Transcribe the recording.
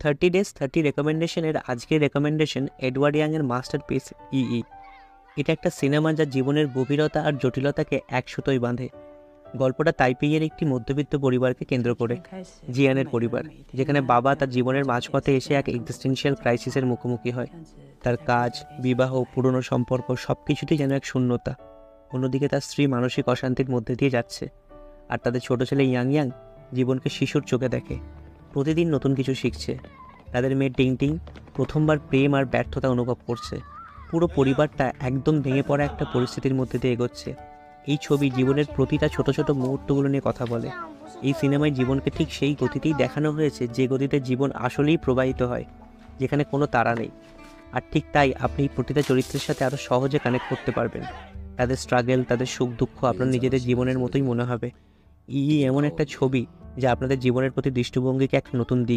30 Days 30 রেকমেন্ডেশনের আজকের recommendation Edward ইয়াংয়ের masterpiece ই। এটা একটা সিনেমা যা জীবনের গভীরতা আর জটিলতাকে এক সুতোয় বাঁধে। গল্পটা তাইপেইয়ের একটি মধ্যবিত্ত পরিবারকে কেন্দ্র করে, জিয়ানের পরিবার, যেখানে বাবা তার জীবনের মাঝপথে এসে এক এক্সিস্টেনশিয়াল ক্রাইসিসের মুখোমুখি হয়। তার কাজ, বিবাহ, পুরনো সম্পর্ক সব কিছুতেই যেন এক শূন্যতা। অন্যদিকে তার স্ত্রী মানসিক অশান্তির মধ্যে দিয়ে যাচ্ছে, আর তাদের ছোট ছেলে ইয়াং ইয়াং জীবনকে শিশুর চোখে দেখে, প্রতিদিন নতুন কিছু শিখছে। তাদের মেয়ে টিং টিং প্রথমবার প্রেম আর ব্যর্থতা অনুভব করছে। পুরো পরিবারটা একদম ভেঙে পড়া একটা পরিস্থিতির মধ্যে দিয়ে এগোচ্ছে। এই ছবি জীবনের প্রতিটা ছোট ছোট মুহূর্তগুলো নিয়ে কথা বলে। এই সিনেমায় জীবনকে ঠিক সেই গতিতেই দেখানো হয়েছে যে গতিতে জীবন আসলেই প্রবাহিত হয়, যেখানে কোনো তাড়া নেই। আর ঠিক তাই আপনি প্রতিটা চরিত্রের সাথে আরও সহজে কানেক্ট করতে পারবেন। তাদের স্ট্রাগল, তাদের সুখ দুঃখ আপনার নিজেদের জীবনের মতোই মনে হবে। এমন একটা ছবি যা আপনাদের জীবনের প্রতি দৃষ্টিভঙ্গিকে একটা নতুন দিক